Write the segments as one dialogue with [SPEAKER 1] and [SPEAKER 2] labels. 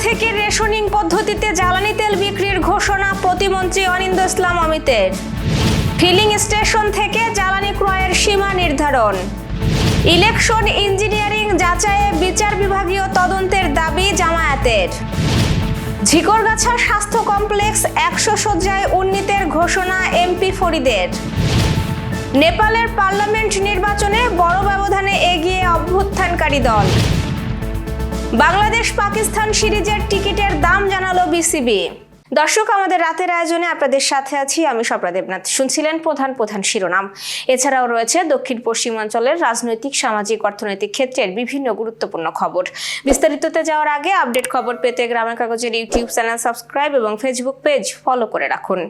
[SPEAKER 1] থেকে রেশনিং পদ্ধতিতে জ্বালানি তেল বিক্রির ঘোষণা প্রতিমন্ত্রী অনিন্দ্য ইসলাম অমিতের। ফিলিং স্টেশন থেকে জ্বালানি ক্রয়ের সীমা নির্ধারণ। ইলেকশন ইঞ্জিনিয়ারিং যাচাইয়ে বিচার বিভাগীয় তদন্তের দাবি জামায়াতের। ঝিকরগাছা স্বাস্থ্য কমপ্লেক্স 100 শয্যায় উন্নীতের ঘোষণা এমপি ফরিদের। নেপালের পার্লামেন্ট নির্বাচনে বড় ব্যবধানে এগিয়ে অভ্যুত্থানকারী দল। বাংলাদেশ পাকিস্তান সিরিজের টিকিটের দাম জানালো বিসিবি। দর্শক, আমাদের রাতের আয়োজনে আপনাদের সাথে আছি আমি স্বপ্না দেবনাথ। শুনছিলেন প্রধান শিরোনাম। এছাড়াও রয়েছে দক্ষিণ পশ্চিমাঞ্চলের রাজনৈতিক, সামাজিক, অর্থনৈতিক ক্ষেত্রের বিভিন্ন গুরুত্বপূর্ণ খবর। বিস্তারিততে যাওয়ার আগে আপডেট খবর পেতে গ্রামের কাগজের ইউটিউব চ্যানেল সাবস্ক্রাইব এবং ফেসবুক পেজ ফলো করে রাখুন।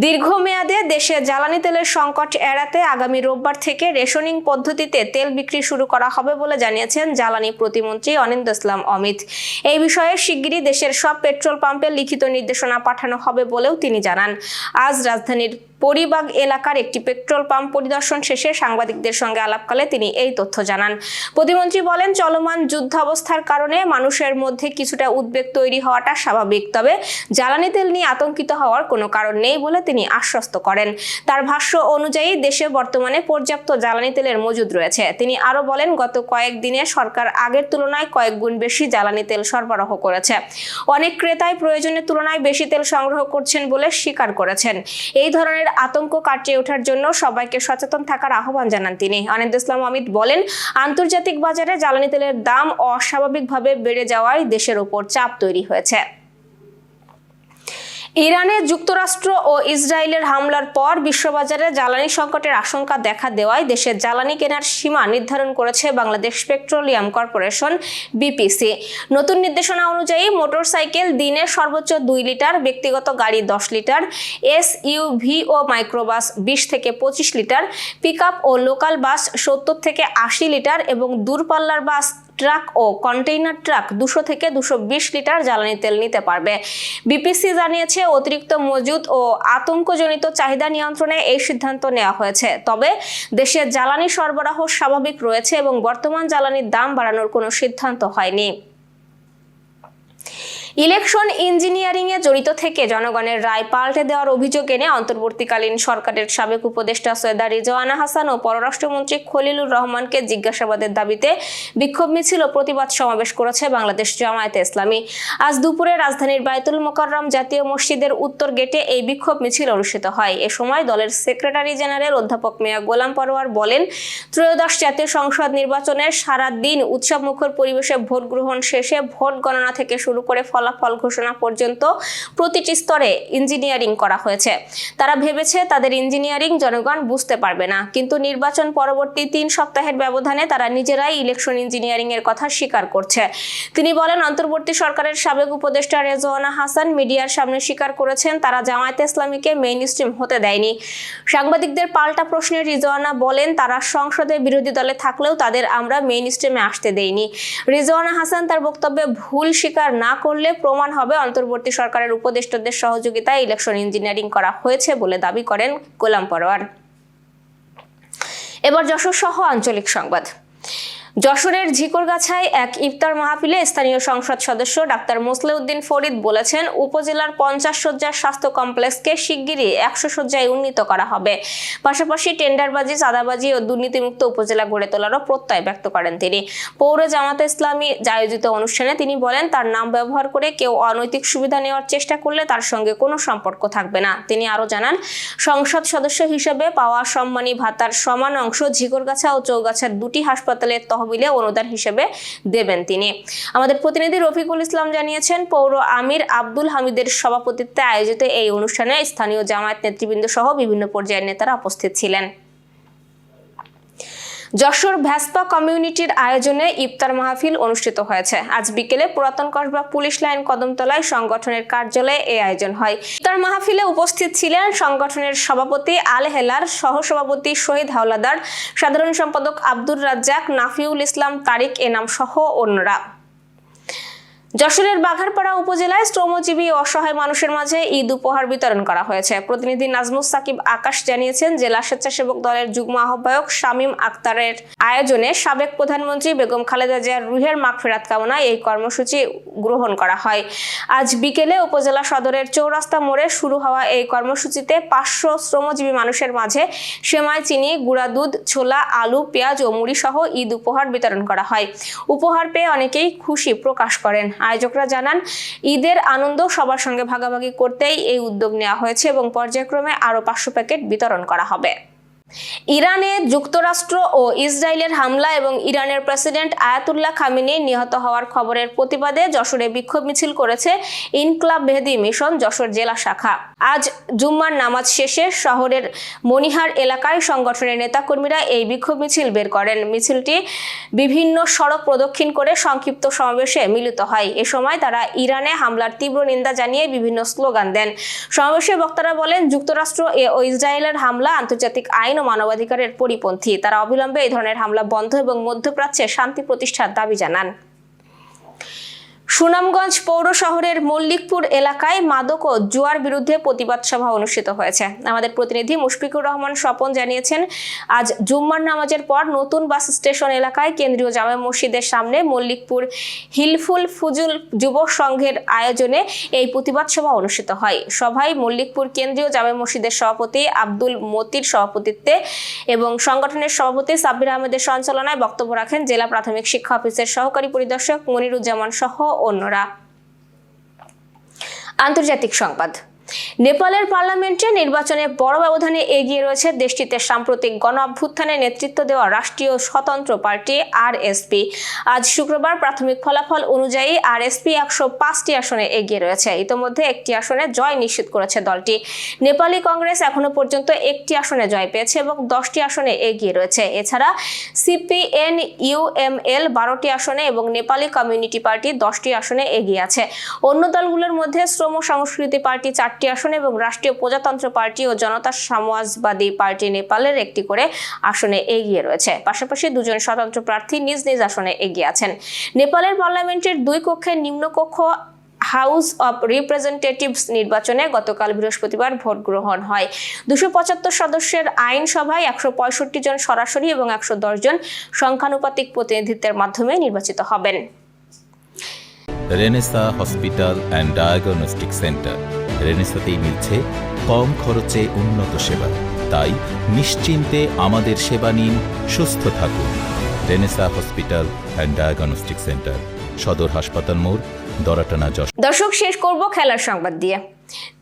[SPEAKER 1] দীর্ঘমেয়াদে দেশে জ্বালানি তেলের সংকট এড়াতে আগামী রোববার থেকে রেশনিং পদ্ধতিতে তেল বিক্রি শুরু করা হবে বলে জানিয়েছেন জ্বালানি প্রতিমন্ত্রী অনিন্দ্য ইসলাম অমিত। এই বিষয়ে শিগগিরই দেশের সব পেট্রোল পাম্পে লিখিত নির্দেশনা পাঠানো হবে বলেও তিনি জানান। আজ রাজধানীর পরিবাগ এলাকার একটি পেট্রোল পাম্প পরিদর্শন শেষে সাংবাদিকদের সঙ্গে আলাপকালে তিনি এই তথ্য জানান। প্রতিমন্ত্রী বলেন, চলমান যুদ্ধাবস্থার কারণে মানুষের মধ্যে কিছুটা উদ্বেগ তৈরি হওয়াটা স্বাভাবিক, তবে জ্বালানি তেল নিয়ে আতঙ্কিত হওয়ার কোনো কারণ নেই বলে তিনি আশ্বস্ত করেন। তার ভাষ্য অনুযায়ী দেশে বর্তমানে পর্যাপ্ত জ্বালানি তেলের মজুদ রয়েছে। তিনি আরো বলেন, গত কয়েকদিনে সরকার আগের তুলনায় কয়েক গুণ বেশি জ্বালানি তেল সরবরাহ করেছে। অনেক ক্রেতাই প্রয়োজনের তুলনায় বেশি তেল সংগ্রহ করছেন বলে স্বীকার করেছেন। এই ধরনের আতঙ্ক কাটিয়ে ওঠার জন্য সবাইকে সচেতন থাকার আহ্বান জানান তিনি। অনিন্দ্য ইসলাম অমিত বলেন, আন্তর্জাতিক বাজারে জ্বালানি তেলের দাম অস্বাভাবিকভাবে বেড়ে যাওয়ায় দেশের উপর চাপ তৈরি হয়েছে। ইরানে যুক্তরাষ্ট্র ও ইসরায়েলের হামলার পর বিশ্ববাজারে জ্বালানি সংকটের আশঙ্কা দেখা দেওয়ায় দেশের জ্বালানি কেনার সীমা নির্ধারণ করেছে বাংলাদেশ পেট্রোলিয়াম কর্পোরেশন বিপিসি। নতুন নির্দেশনা অনুযায়ী মোটরসাইকেল দিনে সর্বোচ্চ 2 লিটার, ব্যক্তিগত গাড়ি 10 লিটার, এসইউভি ও মাইক্রোবাস 20 থেকে 25 লিটার, পিকআপ ও লোকাল বাস 70 থেকে 80 লিটার এবং দূরপাল্লার বাস, ট্রাক ও কন্টেইনার ট্রাক 200 থেকে 220 লিটার জ্বালানি তেল নিতে পারবে। বিপিসি জানিয়েছে, অতিরিক্ত মজুদ ও আতঙ্কজনিত চাহিদা নিয়ন্ত্রণে এই সিদ্ধান্ত নেওয়া হয়েছে। তবে দেশের জ্বালানি সরবরাহ স্বাভাবিক রয়েছে এবং বর্তমান জ্বালানির দাম বাড়ানোর কোনো সিদ্ধান্ত হয়নি। ইলেকশন ইঞ্জিনিয়ারিং এ জড়িত থেকে জনগণের রায় পাল্টে দেওয়ার অভিযোগ এনে অন্তর্বর্তীকালীন সরকারের সাবেক উপদেষ্টা সৈয়দা রিজওয়ানা হাসান ও পররাষ্ট্রমন্ত্রী খলিলুর রহমানকে জিজ্ঞাসাবাদের দাবিতে বিক্ষোভ মিছিল ও প্রতিবাদ সমাবেশ করেছে বাংলাদেশ জামায়াতে ইসলামী। আজ দুপুরে রাজধানীর বায়তুল মোকাররম জাতীয় মসজিদের উত্তর গেটে এই বিক্ষোভ মিছিল অনুষ্ঠিত হয়। এ সময় দলের সেক্রেটারি জেনারেল অধ্যাপক মিয়া গোলাম পরোয়ার বলেন, ত্রয়োদশ জাতীয় সংসদ নির্বাচনের সারা দিন উৎসবমুখর পরিবেশে ভোট গ্রহণ শেষে ভোট গণনা থেকে শুরু করে ফলাফল ঘোষণা পর্যন্ত প্রতিটি স্তরে ইঞ্জিনিয়ারিং করা হয়েছে। তারা ভেবেছে তাদের ইঞ্জিনিয়ারিং জনগণ বুঝতে পারবে না, কিন্তু নির্বাচন পরবর্তী 3 সপ্তাহের ব্যবধানে তারা নিজেরাই ইলেকশন ইঞ্জিনিয়ারিং এর কথা স্বীকার করছে। তিনি বলেন, অন্তর্বর্তী সরকারের সাবেক উপদেষ্টা রিজওয়ানা হাসান মিডিয়ার সামনে স্বীকার করেছেন তারা জামায়াতে ইসলামীকে মেইন স্ট্রিম হতে দেয়নি। সাংবাদিকদের পাল্টা প্রশ্নে রিজওয়ানা বলেন, তারা সংসদে বিরোধী দলে থাকলেও তাদের আমরা মেইন স্ট্রিমে আসতে দেইনি। রিজওয়ানা হাসান তার বক্তব্যে ভুল স্বীকার না করলে প্রমাণ হবে অন্তর্বর্তী সরকারের উপদেষ্টাদের সহযোগিতায় ইলেকশন ইঞ্জিনিয়ারিং করা হয়েছে বলে দাবি করেন গোলাম পরোয়ার। এবার যশোর সহ আঞ্চলিক সংবাদ। যশোরের ঝিকরগাছায় এক ইফতার মাহফিলে স্থানীয় সংসদ সদস্য ডাক্তার মোসলেউদ্দিন ফরিদ বলেছেন, উপজেলার 50 শয্যার স্বাস্থ্য কমপ্লেক্সকে শিগগিরই 100 শয্যায় উন্নীত করা হবে। পাশাপাশি টেন্ডারবাজি, চাঁদাবাজি ও দুর্নীতিমুক্ত উপজেলা গড়ে তোলারও প্রত্যয় ব্যক্ত করেন তিনি। পৌর জামাতে ইসলামী আয়োজিত অনুষ্ঠানে তিনি বলেন, তার নাম ব্যবহার করে কেউ অনৈতিক সুবিধা নেওয়ার চেষ্টা করলে তার সঙ্গে কোনো সম্পর্ক থাকবে না। তিনি আরো জানান, সংসদ সদস্য হিসেবে পাওয়া সম্মানী ভাতার সমান অংশ ঝিকরগাছা ও চৌগাছার 2টি হাসপাতালের তহবিলে অনুদান হিসেবে দেবেন তিনি। আমাদের প্রতিনিধি রফিকুল ইসলাম জানিয়েছেন, পৌর আমির আব্দুল হামিদের সভাপতিত্বে আয়োজিত এই অনুষ্ঠানে স্থানীয় জামায়াত নেতৃবৃন্দ সহ বিভিন্ন পর্যায়ের নেতারা উপস্থিত ছিলেন। যশোর ভ্যাসপা কমিউনিটির আয়োজনে ইফতার মাহফিল অনুষ্ঠিত হয়েছে। আজ বিকেলে পুরাতন কসবা পুলিশ লাইন কদমতলায় সংগঠনের কার্যালয়ে এই আয়োজন হয়। ইফতার মাহফিলে উপস্থিত ছিলেন সংগঠনের সভাপতি আল হেলার, সহসভাপতি শহীদ হাওলাদার, সাধারণ সম্পাদক আব্দুর রাজ্জাক, নাফিউল ইসলাম, তারিক এনাম সহ অন্যরা। যশোরের বাঘারপাড়া উপজেলায় শ্রমজীবী অসহায় মানুষের মাঝে ঈদ উপহার বিতরণ করা হয়েছে। প্রতিনিধি নাজমুস সাকিব আকাশ জানিয়েছেন, জেলা স্বেচ্ছাসেবক দলের যুগ্ম আহ্বায়ক শামীম আক্তারের আয়োজনে সাবেক প্রধানমন্ত্রী বেগম খালেদা জিয়ার রুহের মাগফিরাত কামনায় এই কর্মসূচি গ্রহণ করা হয়। আজ বিকেলে উপজেলা সদরের চৌরাস্তা মোড়ে শুরু হওয়া এই কর্মসূচিতে 500 শ্রমজীবী মানুষের মাঝে সেমাই, চিনি, গুঁড়া দুধ, ছোলা, আলু, পেঁয়াজ ও মুড়ি সহ ঈদ উপহার বিতরণ করা হয়। উপহার পেয়ে অনেকেই খুশি প্রকাশ করেন। আয়োজকরা জানান, ঈদের আনন্দ সবার সঙ্গে ভাগাভাগি করতেই এই উদ্যোগ নেওয়া হয়েছে এবং পর্যায়ক্রমে আরও 500 প্যাকেট বিতরণ করা হবে। ইরানে যুক্তরাষ্ট্র ও ইসরায়েলের হামলা এবং ইরানের প্রেসিডেন্ট আয়াতুল্লাহ খামেনি নিহত হওয়ার খবরের প্রতিবাদে যশোরে বিক্ষোভ মিছিল করেছে ইনকলাব মেহেদী মিশন যশোর জেলা শাখা। আজ জুম্মার নামাজ শেষে শহরের মনিহার এলাকায় সংগঠনের নেতাকর্মীরা এই বিক্ষোভ মিছিল বের করেন। মিছিলটি বিভিন্ন সড়ক প্রদক্ষিণ করে সংক্ষিপ্ত সমাবেশে মিলিত হয়। এ সময় তারা ইরানে হামলার তীব্র নিন্দা জানিয়ে বিভিন্ন স্লোগান দেন। সমাবেশে বক্তারা বলেন, যুক্তরাষ্ট্র ও ইসরায়েলের হামলা আন্তর্জাতিক আইন ও মানবাধিকারের পরিপন্থী। তারা অবিলম্বে এই ধরনের হামলা বন্ধ এবং মধ্যপ্রাচ্যে শান্তি প্রতিষ্ঠার দাবি জানান। সুনামগঞ্জ পৌর শহরের মল্লিকপুর এলাকায় মাদক ও জুয়ার বিরুদ্ধে প্রতিবাদ সভা অনুষ্ঠিত হয়েছে। আমাদের প্রতিনিধি মুশফিকুর রহমান স্বপন জানিয়েছেন, আজ জুম্মার নামাজের পর নতুন বাস স্টেশন এলাকায় কেন্দ্রীয় জামে মসজিদের সামনে মল্লিকপুর হিলফুল ফুজুল যুব সংঘের আয়োজনে এই প্রতিবাদ সভা অনুষ্ঠিত হয়। সভায় মল্লিকপুর কেন্দ্রীয় জামে মসজিদের সভাপতি আব্দুল মতির সভাপতিত্বে এবং সংগঠনের সভাপতি সাব্বির আহমেদের সঞ্চালনায় বক্তব্য রাখেন জেলা প্রাথমিক শিক্ষা অফিসের সহকারী পরিদর্শক মনিরুজ্জামান সহ অন্যরা। আন্তর্জাতিক সংবাদ। নেপালের পার্লামেন্টে নির্বাচনে বড় ব্যবধানে এগিয়ে রয়েছে দেশটিতে সাম্প্রতিক গণ অভ্যুত্থানে নেতৃত্ব দেওয়া রাষ্ট্রীয় স্বতন্ত্র পার্টি আরএসপি। আজ শুক্রবার প্রাথমিক ফলাফল অনুযায়ী আরএসপি 105টি আসনে এগিয়ে রয়েছে। ইতোমধ্যে একটি আসনে জয় নিশ্চিত করেছে দলটি। নেপালি কংগ্রেস এখনো পর্যন্ত একটি আসনে জয় পেয়েছে এবং 10টি আসনে এগিয়ে রয়েছে। এছাড়া সিপিএন ইউএমএল 12টি আসনে এবং নেপালি কমিউনিটি পার্টি 10টি আসনে এগিয়ে আছে। অন্য দলগুলোর মধ্যে শ্রম সংস্কৃতি পার্টি 4টি আসনে এবং রাষ্ট্রীয় প্রজাতন্ত্র পার্টি ও জনতা সমাজবাদী পার্টি নেপালের একটি করে আসনে এগিয়ে রয়েছে। পাশাপাশি দুজন স্বতন্ত্র প্রার্থী নিজ নিজ আসনে এগিয়ে আছেন। নেপালের পার্লামেন্টের 2 কক্ষের নিম্নকক্ষ হাউস অব রিপ্রেজেন্টেটিভস নির্বাচনে গতকাল বৃহস্পতিবার ভোট গ্রহণ হয়। 275 সদস্যের আইনসভায় 165 জন সরাসরি এবং 110 জন সংখ্যানুপাতিক প্রতিনিধিত্বের মাধ্যমে নির্বাচিত হবেন।
[SPEAKER 2] Renaissance hospital and diagnostic centre. রেনেসাতেই মিলছে কম খরচে উন্নত সেবা, তাই নিশ্চিন্তে আমাদের সেবা নিন, সুস্থ থাকুন। Renaissance hospital and diagnostic centre, সদর হাসপাতাল মোড়, দরাটানা যশোর।
[SPEAKER 1] দর্শক, শেষ করব খেলার সংবাদ দিয়ে।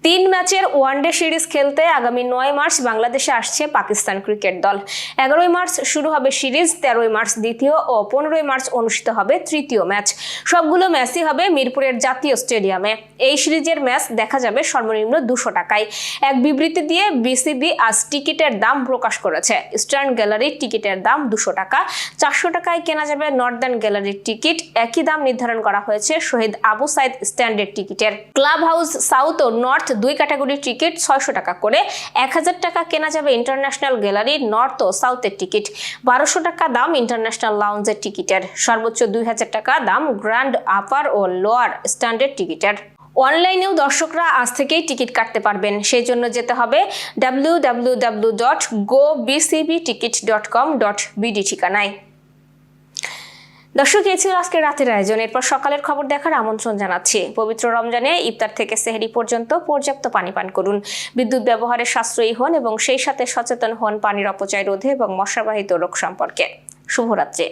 [SPEAKER 1] 3 ম্যাচের ওয়ানডে সিরিজ খেলতে আগামী 9 মার্চ বাংলাদেশে আসছে পাকিস্তান ক্রিকেট দল। 11 মার্চ শুরু হবে সিরিজ, 13 মার্চ দ্বিতীয় ও 15 মার্চ অনুষ্ঠিত হবে তৃতীয় ম্যাচ। সবগুলো ম্যাচই হবে মিরপুরের জাতীয় স্টেডিয়ামে। এই সিরিজের ম্যাচ দেখা যাবে সর্বনিম্ন 200 টাকায়। এক বিবৃতি দিয়ে বিসিবি আজ টিকিটের দাম প্রকাশ করেছে। ইস্টার্ন গ্যালারির টিকিটের দাম 200 টাকা, 400 টাকায় কেনা যাবে নর্দার্ন গ্যালারির টিকিট। একই দাম নির্ধারণ করা হয়েছে শহীদ আবু সাইদ স্ট্যান্ডের টিকিটের। ক্লাব হাউস সাউথ ও নর্থ 2 ক্যাটাগরির টিকিট 600 টাকা করে। 1000 টাকা কেনা যাবে ইন্টারন্যাশনাল গ্যালারি নর্থ ও সাউথের টিকিট। 1200 টাকা দাম ইন্টারন্যাশনাল লাউঞ্জের টিকিটের। সর্বোচ্চ 2000 টাকা দাম গ্র্যান্ড আপার ও লোয়ার স্ট্যান্ডার্ড টিকিটের। অনলাইনেও দর্শকরা আজ থেকেই টিকিট কাটতে পারবেন। সেই জন্য যেতে হবে www.gobcbticket.com.bd ঠিকানায়। দর্শক, এই ছিল আজকের রাতের আয়োজন। এরপর সকালের খবর দেখার আমন্ত্রণ জানাচ্ছি। পবিত্র রমজানে ইফতার থেকে সেহরি পর্যন্ত পর্যাপ্ত পানি পান করুন, বিদ্যুৎ ব্যবহারে সাশ্রয়ী হন এবং সেই সাথে সচেতন হন পানির অপচয় রোধে এবং মশাবাহিত রোগ সম্পর্কে। শুভরাত্রি।